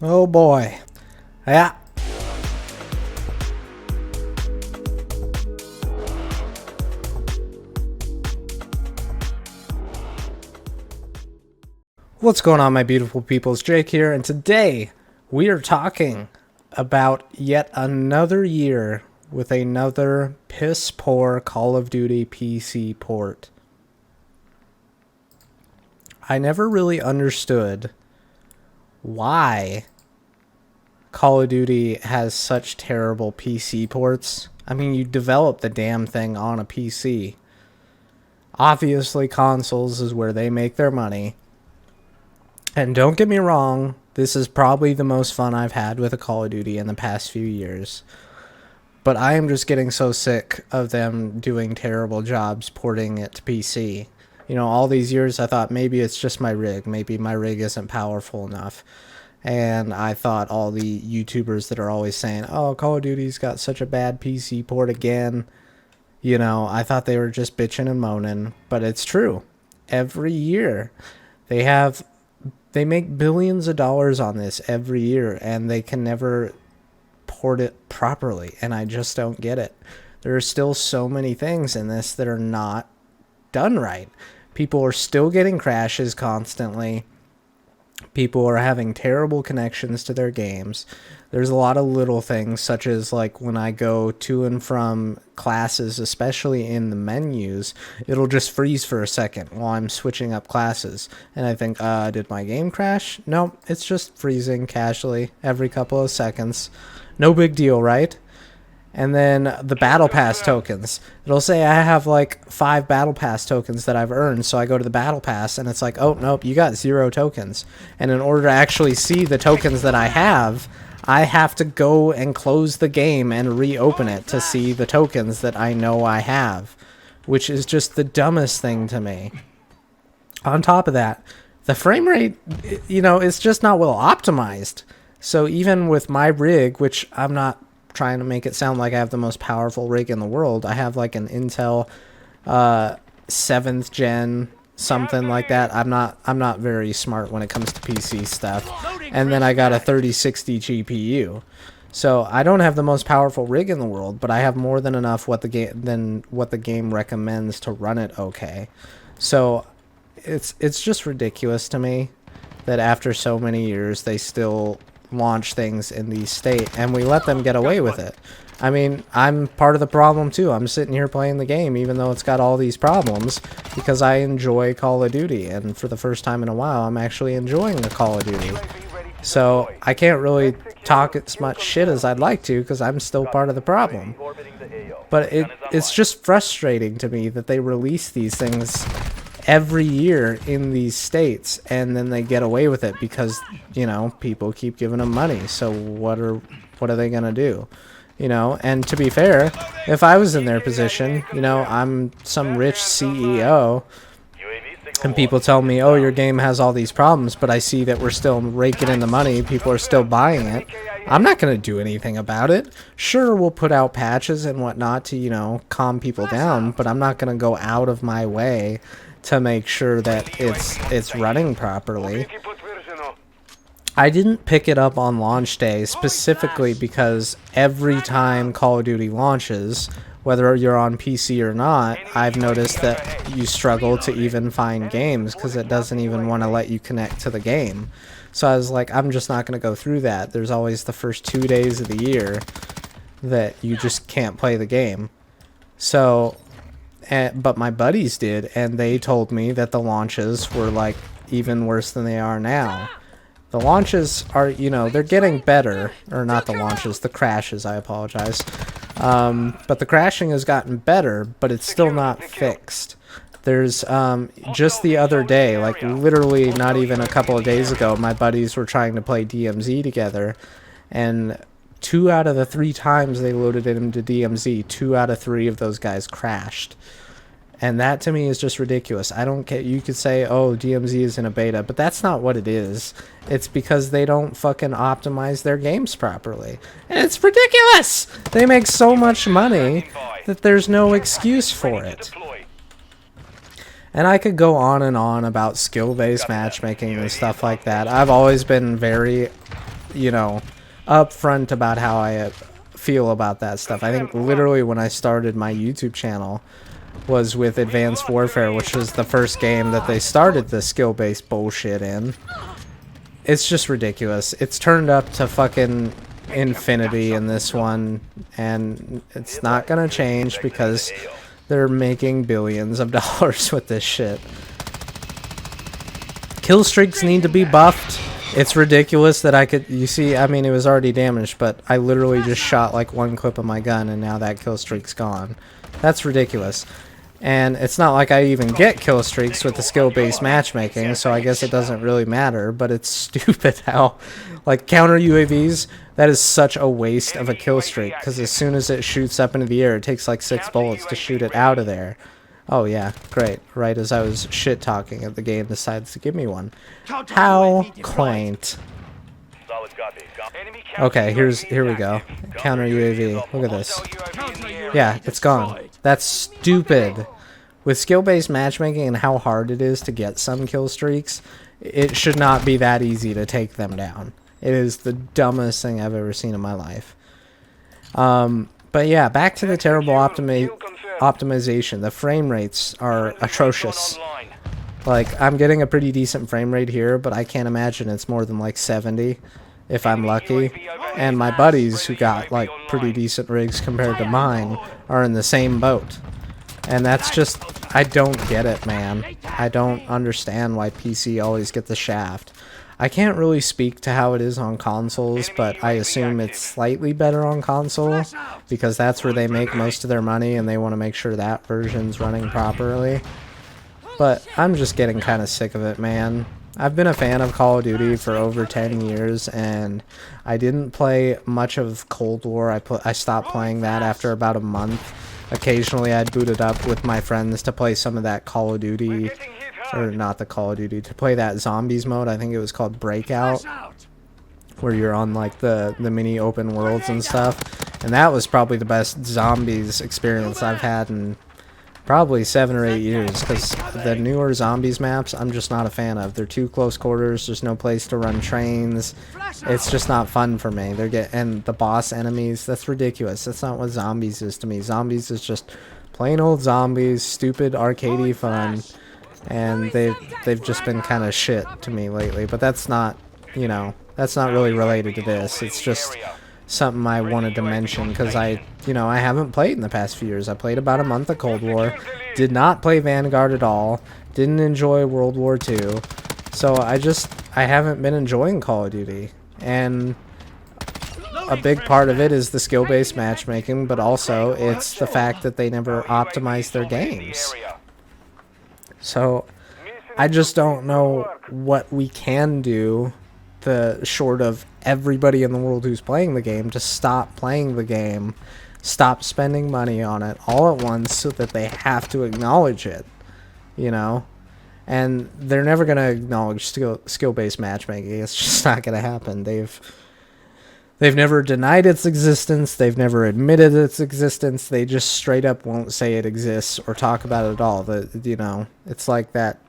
Oh boy. Yeah. What's going on, my beautiful people? It's Jake here, and today we are talking about yet another year with another piss poor Call of Duty PC port. I never really understood why Call of Duty has such terrible PC ports. I mean, you develop the damn thing on a PC. Obviously, consoles is where they make their money. And don't get me wrong, this is probably the most fun I've had with a Call of Duty in the past few years. But I am just getting so sick of them doing terrible jobs porting it to PC. You know, all these years I thought maybe it's just my rig. Maybe my rig isn't powerful enough. And I thought all the YouTubers that are always saying, oh, Call of Duty's got such a bad PC port again. You know, I thought they were just bitching and moaning. But it's true. Every year they make billions of dollars on this every year, and they can never port it properly, and I just don't get it. There are still so many things in this that are not done right. People are still getting crashes constantly. People are having terrible connections to their games. There's a lot of little things, such as like when I go to and from classes, especially in the menus, it'll just freeze for a second while I'm switching up classes. And I think, did my game crash? No, it's just freezing casually every couple of seconds. No big deal, right? And then the Battle Pass tokens. It'll say I have like 5 Battle Pass tokens that I've earned. So I go to the Battle Pass and it's like, oh, nope, you got 0 tokens. And in order to actually see the tokens that I have to go and close the game and reopen it to see the tokens that I know I have. Which is just the dumbest thing to me. On top of that, the frame rate, you know, it's just not well optimized. So even with my rig, which I'm not trying to make it sound like I have the most powerful rig in the world. I have like an Intel 7th gen something like that. I'm not very smart when it comes to PC stuff. And then I got a 3060 GPU. So I don't have the most powerful rig in the world, but I have more than enough what the game recommends to run it okay. So it's just ridiculous to me that after so many years they still launch things in the state and we let them get away with it. I mean, I'm part of the problem too. I'm sitting here playing the game even though it's got all these problems because I enjoy Call of Duty, and for the first time in a while I'm actually enjoying the Call of Duty. So I can't really talk as much shit as I'd like to because I'm still part of the problem. But it's just frustrating to me that they release these things every year in these states and then they get away with it because, you know, people keep giving them money. So what are they gonna do? You know, and to be fair, if I was in their position, you know, I'm some rich CEO and people tell me, oh, your game has all these problems, but I see that we're still raking in the money, people are still buying it, I'm not going to do anything about it. Sure, we'll put out patches and whatnot to, you know, calm people down, but I'm not going to go out of my way to make sure that it's running properly. I didn't pick it up on launch day specifically because every time Call of Duty launches, whether you're on PC or not, I've noticed that you struggle to even find games because it doesn't even want to let you connect to the game. So I was like, I'm just not going to go through that. There's always the first 2 days of the year that you just can't play the game. So, but my buddies did, and they told me that the launches were like even worse than they are now. The launches are, you know, they're getting better. Or not the launches, the crashes, I apologize. But the crashing has gotten better, but it's still not fixed. There's, just the other day, like literally not even a couple of days ago, my buddies were trying to play DMZ together, and 2 out of the 3 times they loaded it into DMZ, 2 out of 3 of those guys crashed. And that to me is just ridiculous. I don't get, you could say, oh, DMZ is in a beta, but that's not what it is. It's because they don't fucking optimize their games properly. And it's ridiculous! They make so much money that there's no excuse for it. And I could go on and on about skill-based matchmaking and stuff like that. I've always been very you know, upfront about how I feel about that stuff. I think literally when I started my YouTube channel was with Advanced Warfare, which was the first game that they started the skill-based bullshit in. It's just ridiculous. It's turned up to fucking infinity in this one, and it's not gonna change because they're making billions of dollars with this shit. Kill streaks need to be buffed. It's ridiculous that I could, you see, I mean, it was already damaged, but I literally just shot like one clip of my gun and now that kill streak's gone. That's ridiculous. And it's not like I even get kill streaks with the skill-based matchmaking, so I guess it doesn't really matter, but it's stupid how, like, counter UAVs, that is such a waste of a kill streak, because as soon as it shoots up into the air, it takes like 6 bullets to shoot it out of there. Oh yeah, great. Right as I was shit-talking it, the game decides to give me one. How quaint. Okay, here we go. Counter UAV. Look at this. Yeah, it's gone. That's stupid. With skill-based matchmaking and how hard it is to get some kill streaks, it should not be that easy to take them down. It is the dumbest thing I've ever seen in my life. But yeah, back to the terrible optimization. The frame rates are atrocious. Like, I'm getting a pretty decent frame rate here, but I can't imagine it's more than like 70 if I'm lucky. And my buddies who got like pretty decent rigs compared to mine are in the same boat. And that's just, I don't get it, man. I don't understand why PC always get the shaft. I can't really speak to how it is on consoles, but I assume it's slightly better on console because that's where they make most of their money and they want to make sure that version's running properly. But I'm just getting kind of sick of it, man. I've been a fan of Call of Duty for over 10 years, and I didn't play much of Cold War. I stopped playing that after about a month. Occasionally I'd boot it up with my friends to play some of that Call of Duty, or not the Call of Duty, to play that Zombies mode. I think it was called Breakout, where you're on like the mini open worlds and stuff. And that was probably the best Zombies experience I've had in probably 7 or 8 years, because the newer Zombies maps I'm just not a fan of. They're too close quarters, there's no place to run trains. It's just not fun for me. And the boss enemies, that's ridiculous. That's not what Zombies is to me. Zombies is just plain old zombies, stupid arcadey fun, and they've just been kind of shit to me lately. But that's not, you know, that's not really related to this. It's just something I wanted to mention because I haven't played in the past few years. I played about a month of Cold War, did not play Vanguard at all, didn't enjoy World War II, so I haven't been enjoying Call of Duty. And a big part of it is the skill-based matchmaking, but also it's the fact that they never optimize their games. So I just don't know what we can do, short of everybody in the world who's playing the game, to stop playing the game, stop spending money on it all at once so that they have to acknowledge it, you know? And they're never going to acknowledge skill-based matchmaking. It's just not going to happen. They've never denied its existence. They've never admitted its existence. They just straight up won't say it exists or talk about it at all. You know, it's like that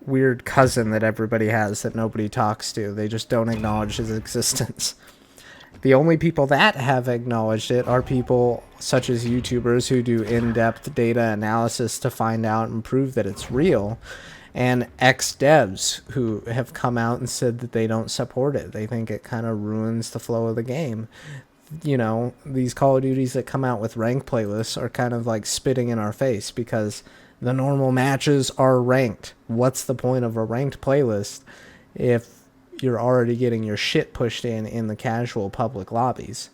weird cousin that everybody has that nobody talks to. They just don't acknowledge his existence. The only people that have acknowledged it are people such as YouTubers who do in-depth data analysis to find out and prove that it's real, and ex-devs who have come out and said that they don't support it. They think it kind of ruins the flow of the game. You know, these Call of Duties that come out with rank playlists are kind of like spitting in our face because the normal matches are ranked. What's the point of a ranked playlist if you're already getting your shit pushed in the casual public lobbies?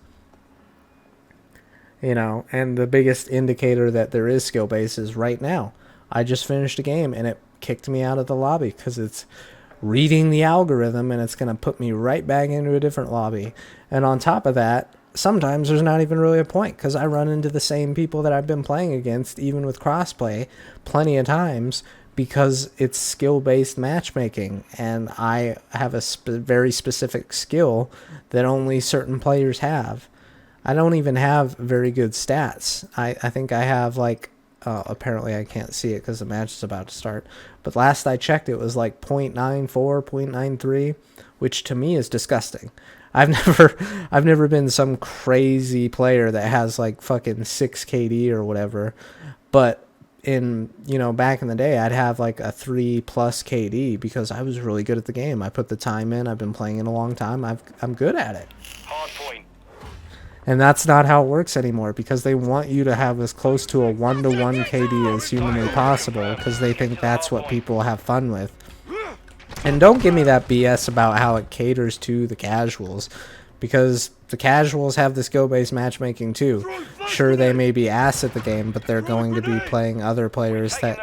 You know, and the biggest indicator that there is skill base is right now. I just finished a game and it kicked me out of the lobby because it's reading the algorithm and it's going to put me right back into a different lobby. And on top of that, sometimes there's not even really a point because I run into the same people that I've been playing against, even with crossplay, plenty of times because it's skill-based matchmaking, and I have a very specific skill that only certain players have. I don't even have very good stats. I think I have like Apparently I can't see it because the match is about to start. But last I checked, it was like 0.94, 0.93, which to me is disgusting. I've never been some crazy player that has like fucking 6 KD or whatever, but in, you know, back in the day, I'd have like a 3+ KD because I was really good at the game. I put the time in. I've been playing it a long time. I'm good at it. Hard point. And that's not how it works anymore, because they want you to have as close to a 1-to-1 KD as humanly possible, because they think that's what people have fun with. And don't give me that BS about how it caters to the casuals, because the casuals have the skill-based matchmaking too. Sure, they may be ass at the game, but they're going to be playing other players that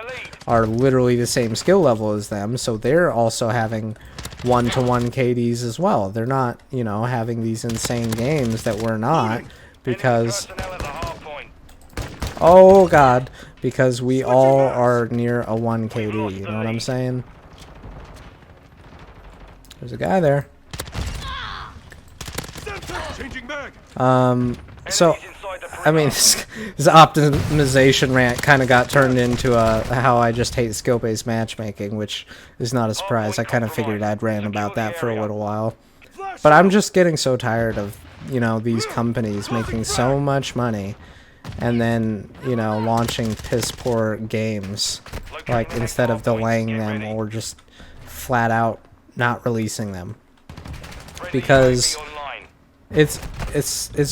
are literally the same skill level as them, so they're also having 1-to-1 KDs as well. They're not, you know, having these insane games that we're not, because... Oh god, because we all are near a 1 KD, you know what I'm saying? There's a guy there. So, I mean, this optimization rant kind of got turned into how I just hate skill-based matchmaking, which is not a surprise. I kind of figured I'd rant about that for a little while. But I'm just getting so tired of, you know, these companies making so much money and then, you know, launching piss-poor games, like, instead of delaying them or just flat out not releasing them, because it's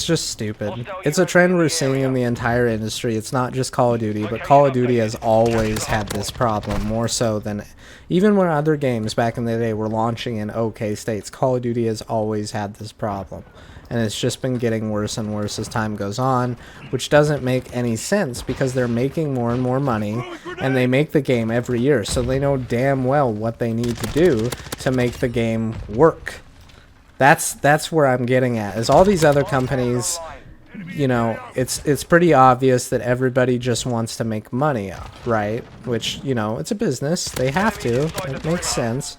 just stupid. It's a trend we're seeing in the entire industry. It's not just Call of Duty, but Call of Duty has always had this problem, more so than even when other games back in the day were launching in okay states. Call of Duty has always had this problem, and it's just been getting worse and worse as time goes on, which doesn't make any sense because they're making more and more money, and they make the game every year, so they know damn well what they need to do to make the game work. That's where I'm getting at, is all these other companies, you know, it's pretty obvious that everybody just wants to make money, right? Which, you know, it's a business. They have to. It makes sense.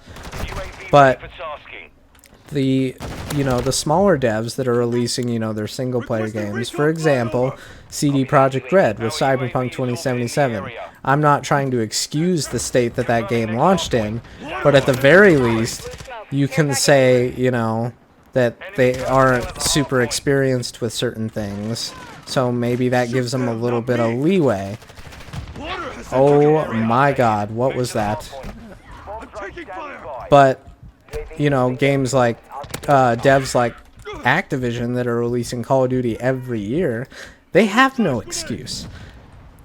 But the, you know, the smaller devs that are releasing, you know, their single player games, for example, CD Projekt Red with Cyberpunk 2077. I'm not trying to excuse the state that that game launched in, but at the very least, you can say, you know, that they aren't super experienced with certain things, so maybe that gives them a little bit of leeway. Oh my god, what was that? But, you know, games like, devs like Activision that are releasing Call of Duty every year, they have no excuse.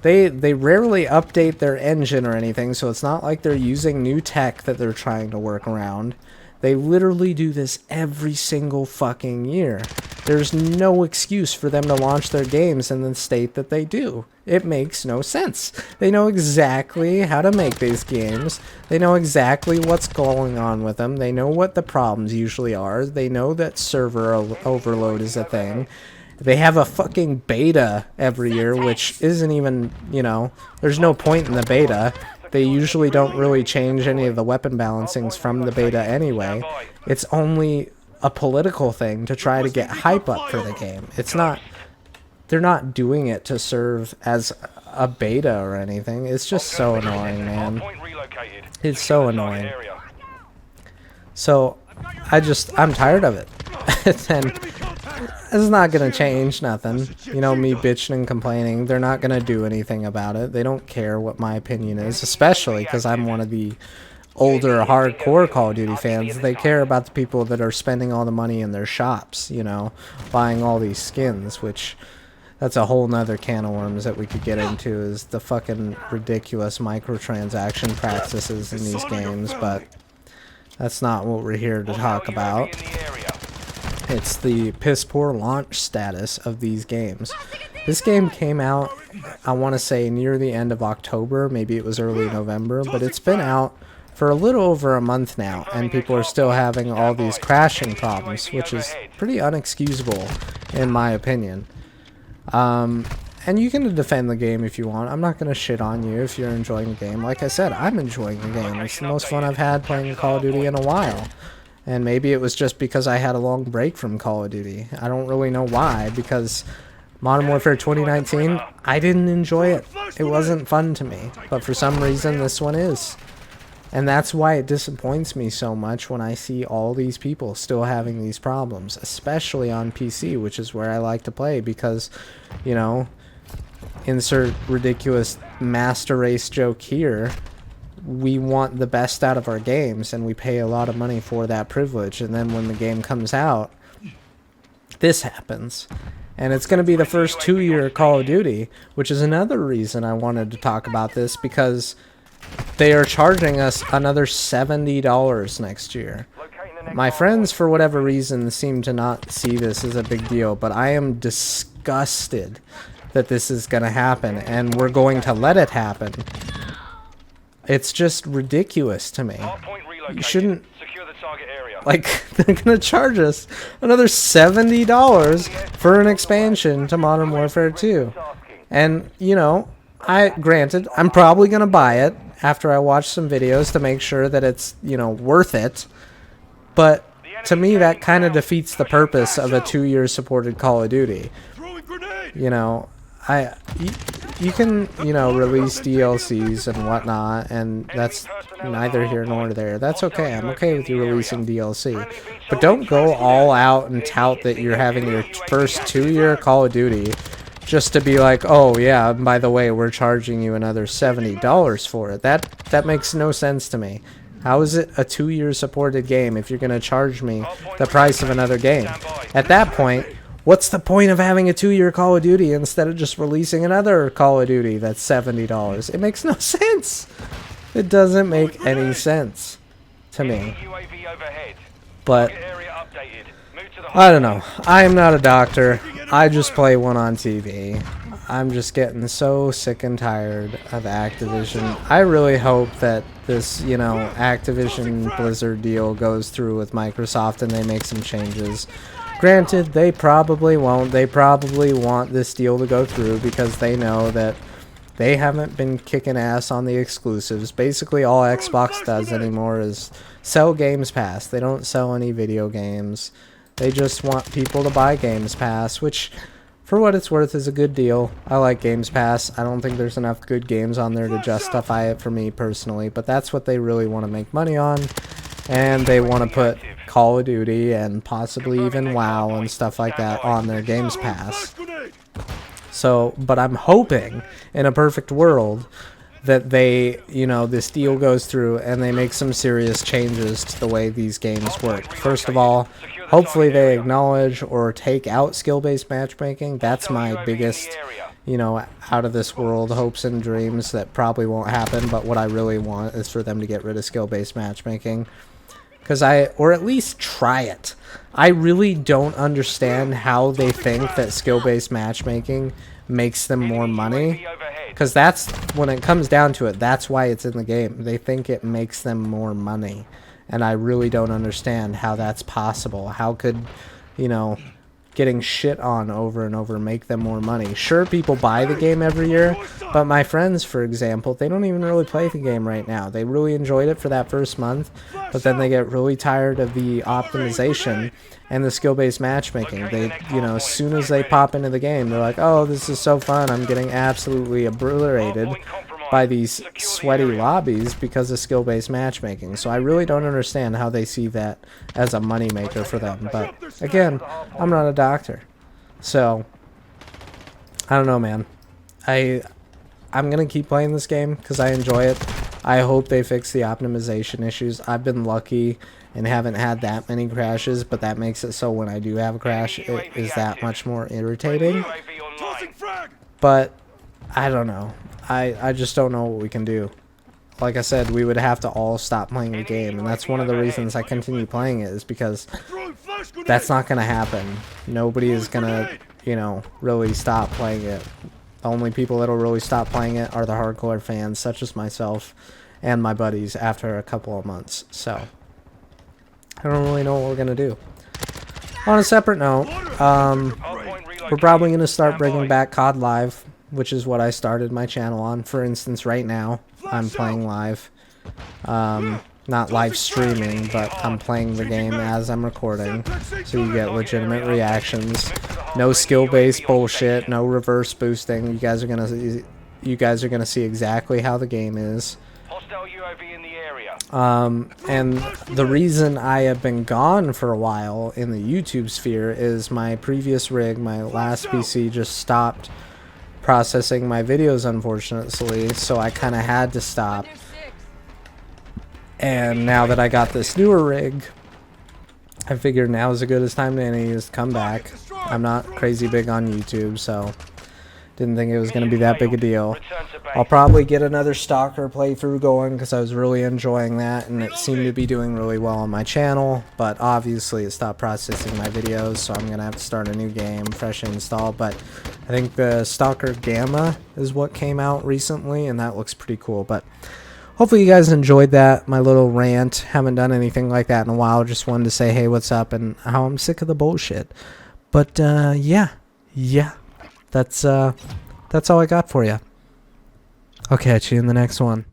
They rarely update their engine or anything, so it's not like they're using new tech that they're trying to work around. They literally do this every single fucking year. There's no excuse for them to launch their games and then state that they do. It makes no sense. They know exactly how to make these games. They know exactly what's going on with them. They know what the problems usually are. They know that server overload is a thing. They have a fucking beta every year, which isn't even, you know, there's no point in the beta. They usually don't really change any of the weapon balancings from the beta anyway. It's only a political thing to try to get hype up for the game. It's not, they're not doing it to serve as a beta or anything. It's just so annoying, man. It's so annoying. So, I'm tired of it. And it's not going to change nothing. You know, me bitching and complaining, they're not going to do anything about it. They don't care what my opinion is, especially because I'm one of the older, hardcore Call of Duty fans. They care about the people that are spending all the money in their shops, you know, buying all these skins, which that's a whole nother can of worms that we could get into, is the fucking ridiculous microtransaction practices in these games, but that's not what we're here to talk about. It's the piss-poor launch status of these games. This game came out, I want to say, near the end of October. Maybe it was early November, but it's been out for a little over a month now, and people are still having all these crashing problems, which is pretty unexcusable, in my opinion. And you can defend the game if you want. I'm not going to shit on you if you're enjoying the game. Like I said, I'm enjoying the game. It's the most fun I've had playing Call of Duty in a while. And maybe it was just because I had a long break from Call of Duty. I don't really know why, because Modern Warfare 2019, I didn't enjoy it. It wasn't fun to me. But for some reason, this one is. And that's why it disappoints me so much when I see all these people still having these problems, especially on PC, which is where I like to play because, you know, insert ridiculous master race joke here, we want the best out of our games and we pay a lot of money for that privilege, and then when the game comes out, this happens. And it's going to be the first 2-year Call of Duty, which is another reason I wanted to talk about this, because they are charging us another $70 next year. My friends, for whatever reason, seem to not see this as a big deal, but I am disgusted that this is going to happen, and we're going to let it happen. It's just ridiculous to me. You shouldn't... Like, they're going to charge us another $70 for an expansion to Modern Warfare 2. And, you know, granted, I'm probably going to buy it after I watch some videos to make sure that it's, you know, worth it. But to me, that kind of defeats the purpose of a 2-year supported Call of Duty. You know, you can, you know, release DLCs and whatnot, and that's neither here nor there. That's okay. I'm okay with you releasing DLC. But don't go all out and tout that you're having your first 2-year Call of Duty just to be like, oh yeah, by the way, we're charging you another $70 for it. That makes no sense to me. How is it a 2-year supported game if you're going to charge me the price of another game? At that point, what's the point of having a 2-year Call of Duty instead of just releasing another Call of Duty that's $70? It makes no sense. It doesn't make any sense to me. But I don't know. I am not a doctor. I just play one on TV. I'm just getting so sick and tired of Activision. I really hope that this, you know, Activision Blizzard deal goes through with Microsoft and they make some changes. Granted, they probably won't. They probably want this deal to go through because they know that they haven't been kicking ass on the exclusives. Basically, all Xbox does anymore is sell Games Pass. They don't sell any video games. They just want people to buy Games Pass, which, for what it's worth, is a good deal. I like Games Pass. I don't think there's enough good games on there to justify it for me personally, but that's what they really want to make money on. And they want to put Call of Duty and possibly even WoW and stuff like that on their Games Pass. So, but I'm hoping, in a perfect world, that they, you know, this deal goes through and they make some serious changes to the way these games work. First of all, hopefully they acknowledge or take out skill-based matchmaking. That's my biggest, you know, out of this world hopes and dreams that probably won't happen, but what I really want is for them to get rid of skill-based matchmaking. Or at least try it. I really don't understand how they think that skill-based matchmaking makes them more money. Because that's, when it comes down to it, that's why it's in the game. They think it makes them more money. And I really don't understand how that's possible. How could, you know, getting shit on over and over make them more money? Sure, people buy the game every year, but my friends, for example, they don't even really play the game right now. They really enjoyed it for that first month, but then they get really tired of the optimization and the skill-based matchmaking. They, you know, as soon as they pop into the game, they're like, oh, this is so fun. I'm getting absolutely obliterated by these sweaty lobbies because of skill-based matchmaking. So I really don't understand how they see that as a moneymaker for them. But again, I'm not a doctor. So I don't know, man. I'm going to keep playing this game because I enjoy it. I hope they fix the optimization issues. I've been lucky and haven't had that many crashes, but that makes it so when I do have a crash, it is that much more irritating. But I don't know. I just don't know what we can do. Like I said, we would have to all stop playing the game, and that's one of the reasons I continue playing it, is because that's not going to happen. Nobody is going to, you know, really stop playing it. The only people that'll really stop playing it are the hardcore fans, such as myself and my buddies, after a couple of months. So I don't really know what we're going to do. On a separate note, we're probably going to start bringing back COD Live, which is what I started my channel on. For instance, right now, I'm playing live. You not live streaming, but I'm playing the game as I'm recording, so you get legitimate reactions. No skill-based bullshit, no reverse boosting. You guys are gonna see exactly how the game is. And the reason I have been gone for a while in the YouTube sphere is my previous rig, my last PC, just stopped processing my videos, unfortunately, so I kind of had to stop. And now that I got this newer rig, I figured now is as good as time to any is to come back. I'm not crazy big on YouTube, so didn't think it was going to be that big a deal. I'll probably get another Stalker playthrough going because I was really enjoying that, and it seemed to be doing really well on my channel, but obviously it stopped processing my videos, so I'm going to have to start a new game, fresh install. But I think the Stalker Gamma is what came out recently, and that looks pretty cool. But hopefully you guys enjoyed that, my little rant. Haven't done anything like that in a while. Just wanted to say, hey, what's up, and how I'm sick of the bullshit. But yeah, that's all I got for you. I'll catch you in the next one.